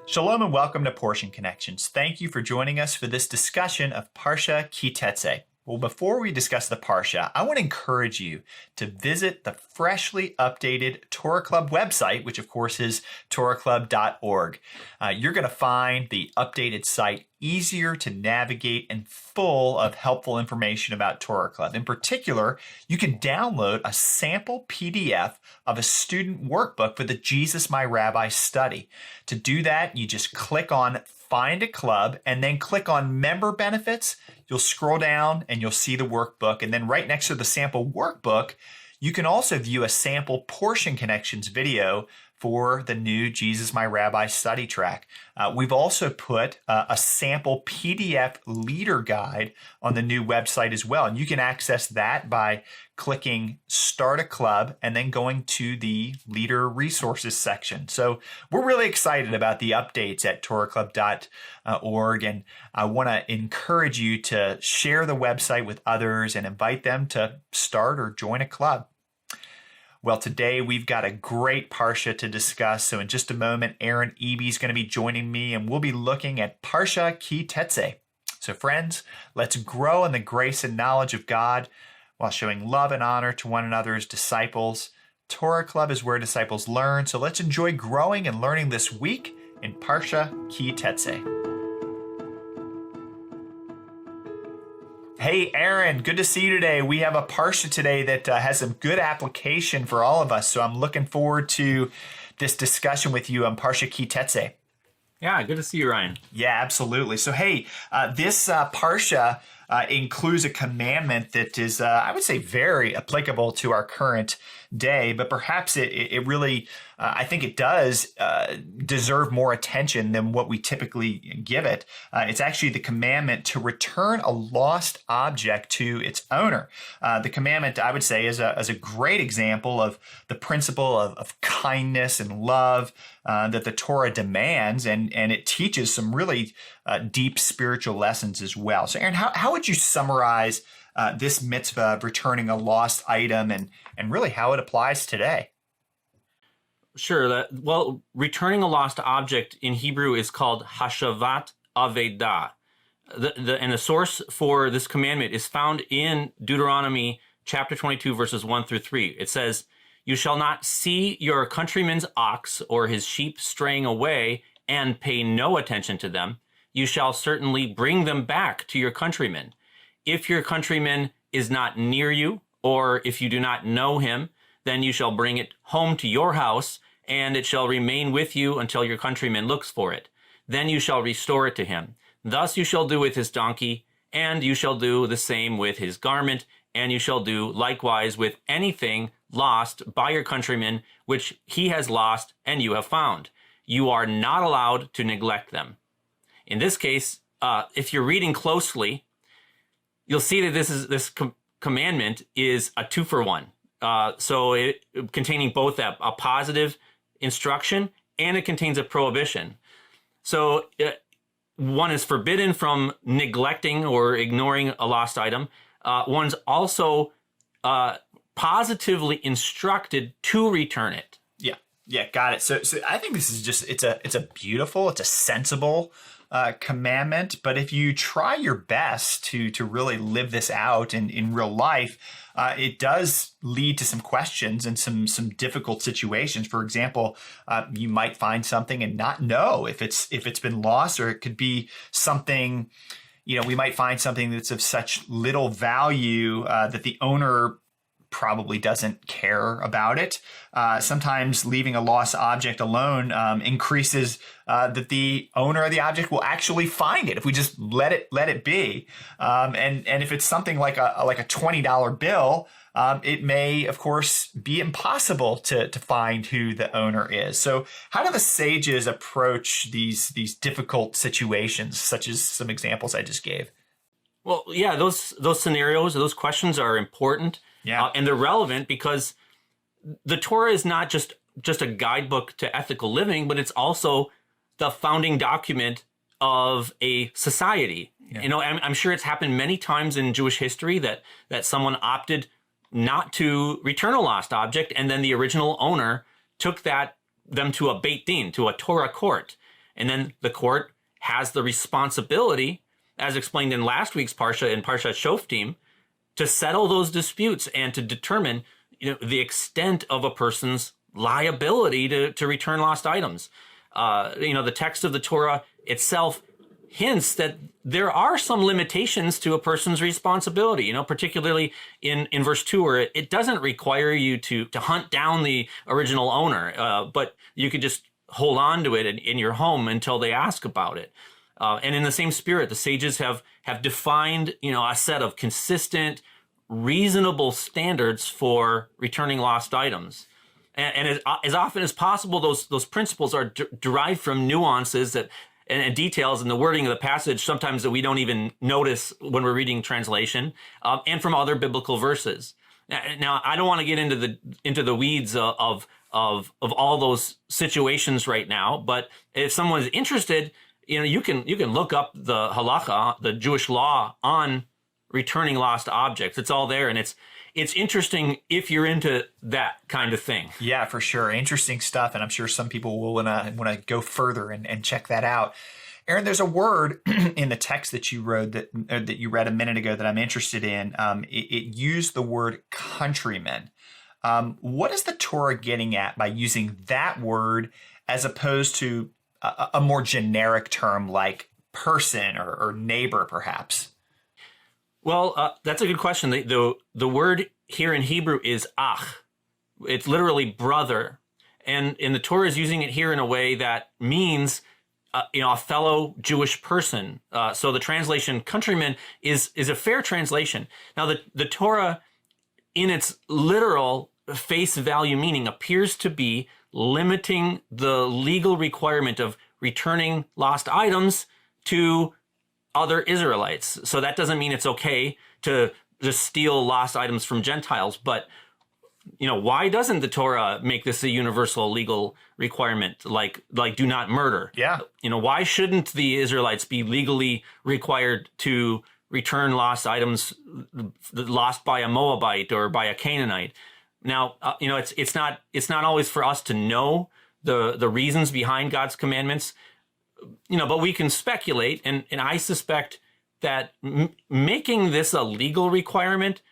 Shalom and welcome to Portion Connections. Thank you for joining us for this discussion of Parsha Ki Tetzei. Well, before we discuss the Parsha, I want to encourage you to visit the freshly updated Torah Club website, which of course is torahclub.org. You're going to find the updated site easier to navigate and full of helpful information about Torah Club. In particular, you can download a sample PDF of a student workbook for the Jesus My Rabbi study. To do that, you just click on Find a Club and then click on Member Benefits. You'll scroll down and you'll see the workbook. And then right next to the sample workbook, you can also view a sample Portion Connections video for the new Jesus My Rabbi study track. We've also put a sample PDF leader guide on the new website as well. And you can access that by clicking Start a Club and then going to the Leader Resources section. So we're really excited about the updates at torahclub.org. And I want to encourage you to share the website with others and invite them to start or join a club. Well, today we've got a great Parsha to discuss. So in just a moment, Aaron Eby is going to be joining me and we'll be looking at Parsha Ki Tetzei. So friends, let's grow in the grace and knowledge of God while showing love and honor to one another as disciples. Torah Club is where disciples learn. So let's enjoy growing and learning this week in Parsha Ki Tetzei. Hey, Aaron, good to see you today. We have a Parsha today that has some good application for all of us. So I'm looking forward to this discussion with you on Parsha Ki Tetzei. Yeah, good to see you, Ryan. Yeah, absolutely. So, hey, this Parsha includes a commandment that is, I would say, very applicable to our current day, but perhaps it really, I think it does deserve more attention than what we typically give it. It's actually the commandment to return a lost object to its owner. The commandment, I would say, is a great example of the principle of kindness and love that the Torah demands, and it teaches some really deep spiritual lessons as well. So, Aaron, how would you summarize this mitzvah of returning a lost item and really how it applies today? Sure. Returning a lost object in Hebrew is called hashavat avedah. And the source for this commandment is found in Deuteronomy chapter 22, verses 1 through 3. It says, "You shall not see your countryman's ox or his sheep straying away and pay no attention to them. You shall certainly bring them back to your countryman. If your countryman is not near you, or if you do not know him, then you shall bring it home to your house, and it shall remain with you until your countryman looks for it. Then you shall restore it to him. Thus you shall do with his donkey, and you shall do the same with his garment, and you shall do likewise with anything lost by your countryman, which he has lost and you have found. You are not allowed to neglect them." In this case, if you're reading closely, you'll see that this commandment is a 2-for-1. So it containing both a positive instruction and it contains a prohibition. So one is forbidden from neglecting or ignoring a lost item. One's also positively instructed to return it. Yeah, got it. So I think this is just it's a beautiful, it's a sensible commandment. But if you try your best to really live this out in real life, it does lead to some questions and some difficult situations. For example, you might find something and not know if it's been lost, or it could be something. We might find something that's of such little value that the owner probably doesn't care about it. Sometimes leaving a lost object alone increases that the owner of the object will actually find it if we just let it be. And if it's something like a $20 bill, it may, of course, be impossible to find who the owner is. So how do the sages approach these difficult situations, such as some examples I just gave? Well, yeah, those scenarios, those questions are important. Yeah. And they're relevant because the Torah is not just a guidebook to ethical living, but it's also the founding document of a society. Yeah. I'm sure it's happened many times in Jewish history that someone opted not to return a lost object, and then the original owner took them to a Beit Din, to a Torah court. And then the court has the responsibility, as explained in last week's Parsha, in Parshat Shoftim, to settle those disputes and to determine the extent of a person's liability to return lost items. The text of the Torah itself hints that there are some limitations to a person's responsibility, particularly in verse 2, where it doesn't require you to hunt down the original owner, but you could just hold on to it in your home until they ask about it. And in the same spirit, the sages have defined, a set of consistent, reasonable standards for returning lost items. And as often as possible, those principles are derived from nuances and details in the wording of the passage, sometimes that we don't even notice when we're reading translation, and from other biblical verses. Now, I don't want to get into the weeds of all those situations right now, but if someone's interested, you can look up the halacha, the Jewish law on returning lost objects. It's all there, and it's interesting if you're into that kind of thing. Yeah, for sure. Interesting stuff. And I'm sure some people will want to go further and check that out. Aaron, there's a word in the text that you wrote that you read a minute ago that I'm interested in. It used the word countrymen. What is the Torah getting at by using that word as opposed to a more generic term like person or neighbor, perhaps? Well, that's a good question. The word here in Hebrew is ach. It's literally brother. And the Torah is using it here in a way that means, a fellow Jewish person. So the translation countryman is a fair translation. Now, the Torah, in its literal face value meaning, appears to be limiting the legal requirement of returning lost items to other Israelites. So that doesn't mean it's okay to just steal lost items from Gentiles. But, why doesn't the Torah make this a universal legal requirement, like do not murder? Yeah. Why shouldn't the Israelites be legally required to return lost items lost by a Moabite or by a Canaanite? Now, it's not always for us to know the reasons behind God's commandments, but we can speculate, and I suspect that making this a legal requirement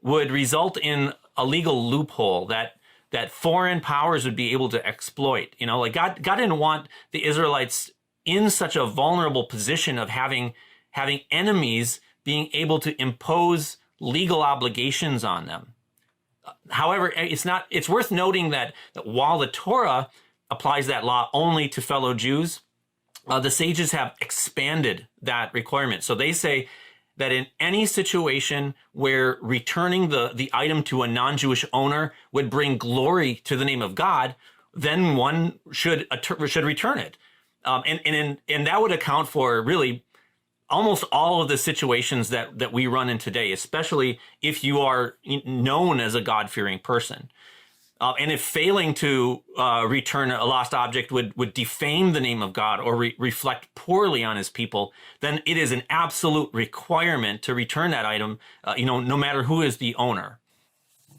would result in a legal loophole that foreign powers would be able to exploit. God didn't want the Israelites in such a vulnerable position of having enemies being able to impose legal obligations on them. However, it's worth noting that while the Torah applies that law only to fellow Jews, the sages have expanded that requirement. So they say that in any situation where returning the item to a non-Jewish owner would bring glory to the name of God, then one should return it. And that would account for really almost all of the situations that we run in today, especially if you are known as a God-fearing person. And if failing to return a lost object would defame the name of God or reflect poorly on his people, then it is an absolute requirement to return that item, no matter who is the owner.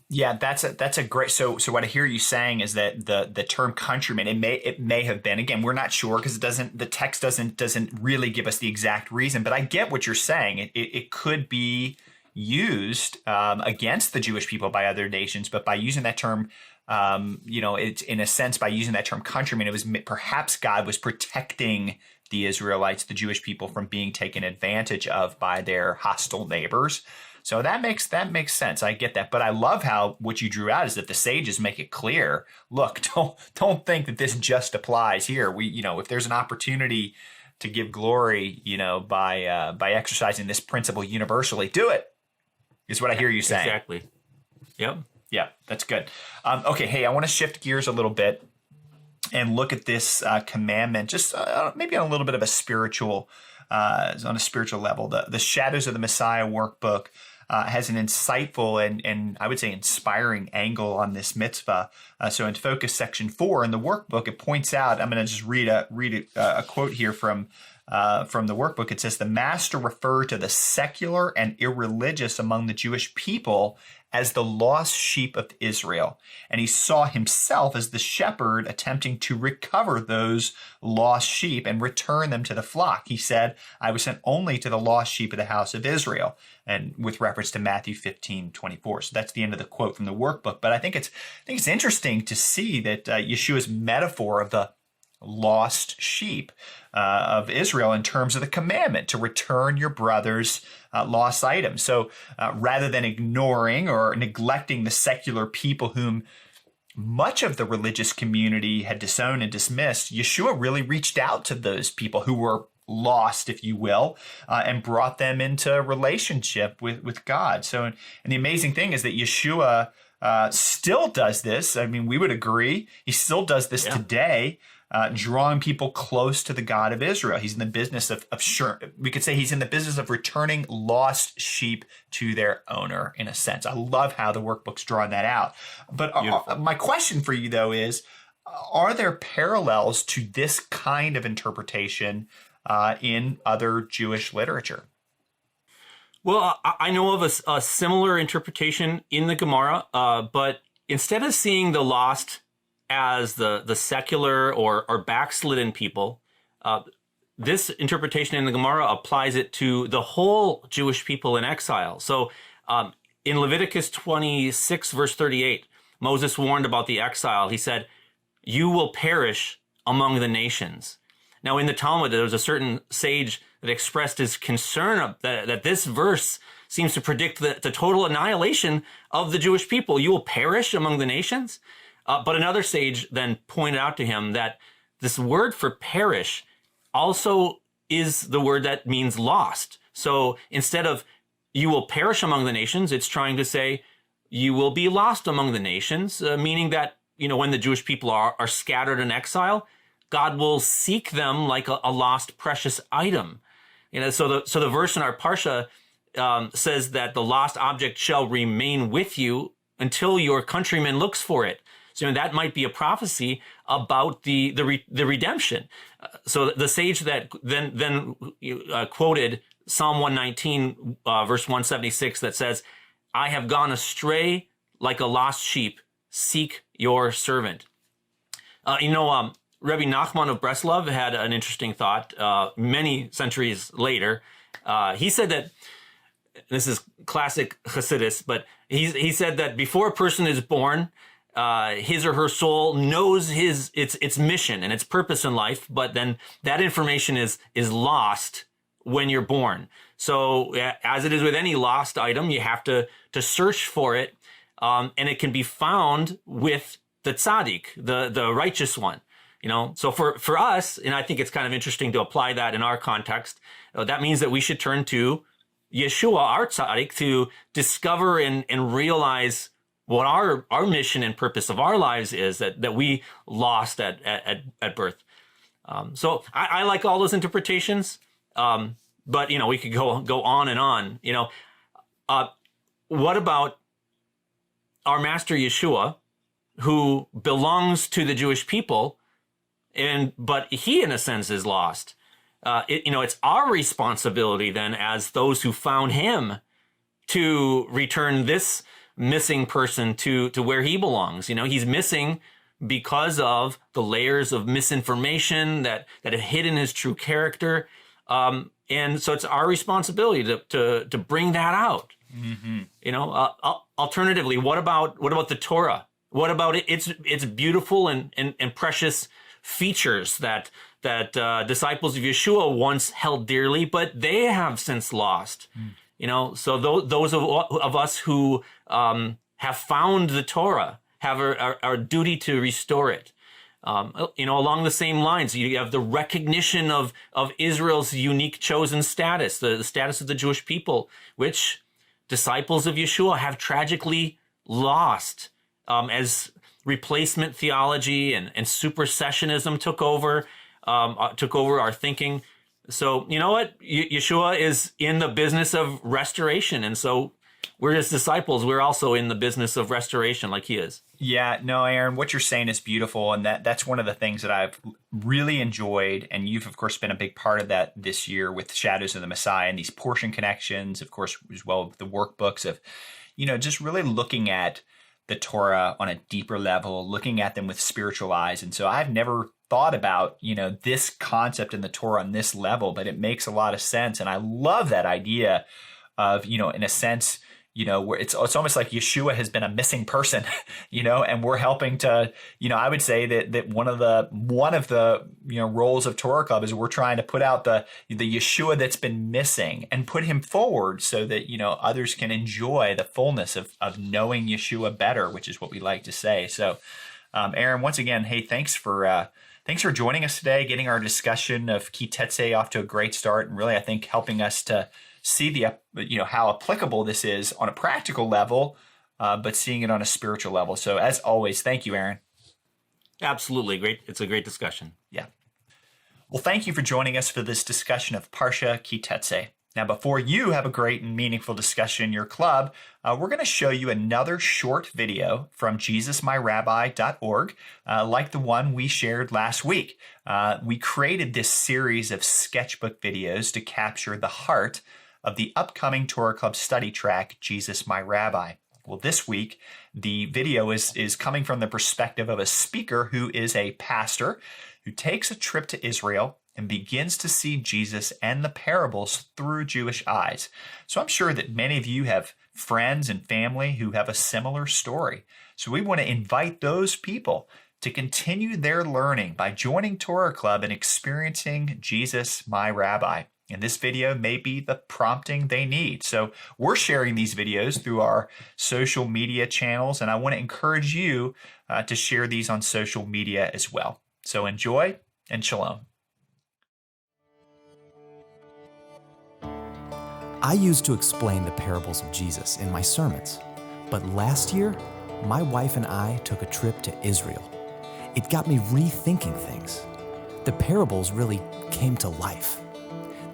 Yeah, that's a great. So what I hear you saying is that the term countryman, it may have been, again, we're not sure because the text doesn't really give us the exact reason, but I get what you're saying. It could be used against the Jewish people by other nations, but by using that term, it's in a sense, by using that term countryman, it was perhaps God was protecting the Israelites, the Jewish people, from being taken advantage of by their hostile neighbors. So that makes sense. I get that. But I love how what you drew out is that the sages make it clear. Look, don't think that this just applies here. If there's an opportunity to give glory, by exercising this principle universally, do it. Is what I hear you saying. Exactly. Yep. Yeah, that's good. Okay, hey, I want to shift gears a little bit and look at this commandment, just maybe on a little bit of a spiritual, on a spiritual level. The Shadows of the Messiah workbook has an insightful and I would say inspiring angle on this mitzvah. So in Focus Section 4 in the workbook, it points out, I'm going to just read a quote here from the workbook. It says, "The master referred to the secular and irreligious among the Jewish people as the lost sheep of Israel, and he saw himself as the shepherd attempting to recover those lost sheep and return them to the flock. He said, I was sent only to the lost sheep of the house of Israel, and with reference to Matthew 15:24. So that's the end of the quote from the workbook. But I think it's interesting to see that Yeshua's metaphor of the lost sheep of Israel in terms of the commandment to return your brother's lost items. So rather than ignoring or neglecting the secular people whom much of the religious community had disowned and dismissed, Yeshua really reached out to those people who were lost, if you will, and brought them into relationship with God. So, and the amazing thing is that Yeshua still does this. I mean, we would agree. He still does this today, drawing people close to the God of Israel. He's in the business of we could say he's in the business of returning lost sheep to their owner, in a sense. I love how the workbook's drawing that out. But my question for you, though, is, are there parallels to this kind of interpretation in other Jewish literature? Well, I know of a similar interpretation in the Gemara, but instead of seeing the lost as the secular or backslidden people, this interpretation in the Gemara applies it to the whole Jewish people in exile. So in Leviticus 26, verse 38, Moses warned about the exile. He said, "You will perish among the nations." Now, in the Talmud, there was a certain sage that expressed his concern that this verse seems to predict the total annihilation of the Jewish people. You will perish among the nations. But another sage then pointed out to him that this word for perish also is the word that means lost. So instead of you will perish among the nations, it's trying to say you will be lost among the nations, meaning that, when the Jewish people are scattered in exile, God will seek them like a lost precious item. So the verse in our Parsha says that the lost object shall remain with you until your countryman looks for it. So that might be a prophecy about the redemption. So the sage that then quoted Psalm 119, verse 176, that says, "I have gone astray like a lost sheep. Seek your servant." Rebbe Nachman of Breslov had an interesting thought many centuries later. He said that, this is classic Hasidus, but he said that before a person is born, his or her soul knows its mission and its purpose in life, but then that information is lost when you're born. So as it is with any lost item, you have to search for it, and it can be found with the tzaddik, the righteous one. So for us, and I think it's kind of interesting to apply that in our context, that means that we should turn to Yeshua, our tzaddik, to discover and realize what our mission and purpose of our lives is that we lost at birth. So I like all those interpretations, but we could go on and on. What about our master Yeshua, who belongs to the Jewish people, but he in a sense is lost? It's our responsibility then, as those who found him, to return this missing person to where he belongs. He's missing because of the layers of misinformation that have hidden his true character. And so it's our responsibility to bring that out. Mm-hmm. Alternatively, what about the Torah? What about its beautiful and precious features that disciples of Yeshua once held dearly, but they have since lost? So those of us who have found the Torah have our duty to restore it. Along the same lines, you have the recognition of Israel's unique chosen status, the status of the Jewish people, which disciples of Yeshua have tragically lost as replacement theology and supersessionism took over our thinking. So you know what? Yeshua is in the business of restoration, and so we're his disciples. We're also in the business of restoration, like he is. Yeah, no, Aaron, what you're saying is beautiful, and that's one of the things that I've really enjoyed, and you've, of course, been a big part of that this year with Shadows of the Messiah and these portion connections, of course, as well as the workbooks of just really looking at the Torah on a deeper level, looking at them with spiritual eyes. And so I've never thought about, this concept in the Torah on this level, but it makes a lot of sense. And I love that idea of, in a sense, where it's almost like Yeshua has been a missing person, and we're helping to, I would say that one of the roles of Torah Club is we're trying to put out the Yeshua that's been missing and put him forward so that, others can enjoy the fullness of knowing Yeshua better, which is what we like to say. So, Aaron, once again, hey, thanks for joining us today, getting our discussion of Ki Tetzei off to a great start, and really, I think, helping us to see how applicable this is on a practical level, but seeing it on a spiritual level. So as always, thank you, Aaron. Absolutely. Great. It's a great discussion. Yeah. Well, thank you for joining us for this discussion of Parsha Ki Tetzei. Now, before you have a great and meaningful discussion in your club, we're going to show you another short video from JesusMyRabbi.org, like the one we shared last week. We created this series of sketchbook videos to capture the heart of the upcoming Torah Club study track, Jesus My Rabbi. Well, this week, the video is coming from the perspective of a speaker who is a pastor who takes a trip to Israel and begins to see Jesus and the parables through Jewish eyes. So I'm sure that many of you have friends and family who have a similar story. So we want to invite those people to continue their learning by joining Torah Club and experiencing Jesus, my Rabbi. And this video may be the prompting they need. So we're sharing these videos through our social media channels, and I want to encourage you to share these on social media as well. So enjoy and shalom. I used to explain the parables of Jesus in my sermons, but last year, my wife and I took a trip to Israel. It got me rethinking things. The parables really came to life.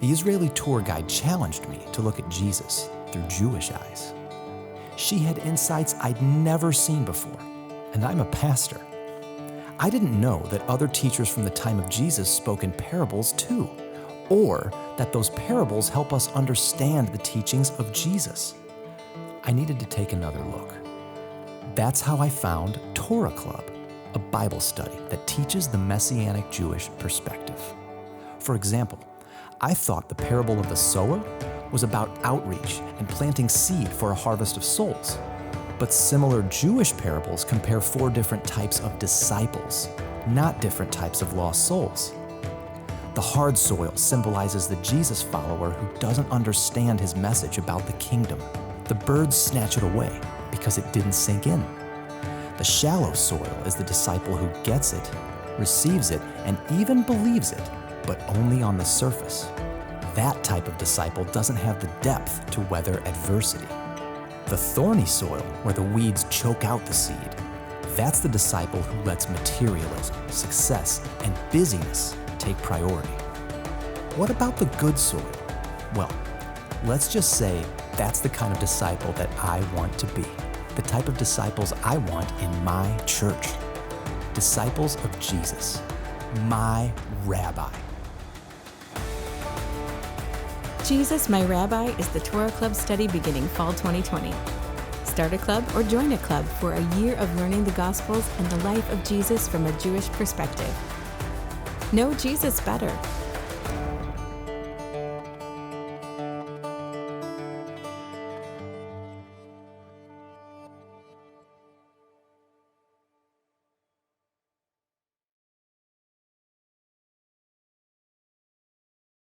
The Israeli tour guide challenged me to look at Jesus through Jewish eyes. She had insights I'd never seen before, and I'm a pastor. I didn't know that other teachers from the time of Jesus spoke in parables too, or that those parables help us understand the teachings of Jesus. I needed to take another look. That's how I found Torah Club, a Bible study that teaches the Messianic Jewish perspective. For example, I thought the parable of the sower was about outreach and planting seed for a harvest of souls. But similar Jewish parables compare 4 different types of disciples, not different types of lost souls. The hard soil symbolizes the Jesus follower who doesn't understand his message about the kingdom. The birds snatch it away because it didn't sink in. The shallow soil is the disciple who gets it, receives it, and even believes it, but only on the surface. That type of disciple doesn't have the depth to weather adversity. The thorny soil, where the weeds choke out the seed, that's the disciple who lets materialism, success, and busyness take priority. What about the good soil? Well, let's just say that's the kind of disciple that I want to be, the type of disciples I want in my church. Disciples of Jesus, my Rabbi. Jesus, My Rabbi is the Torah Club study beginning fall 2020. Start a club or join a club for a year of learning the Gospels and the life of Jesus from a Jewish perspective. Know Jesus better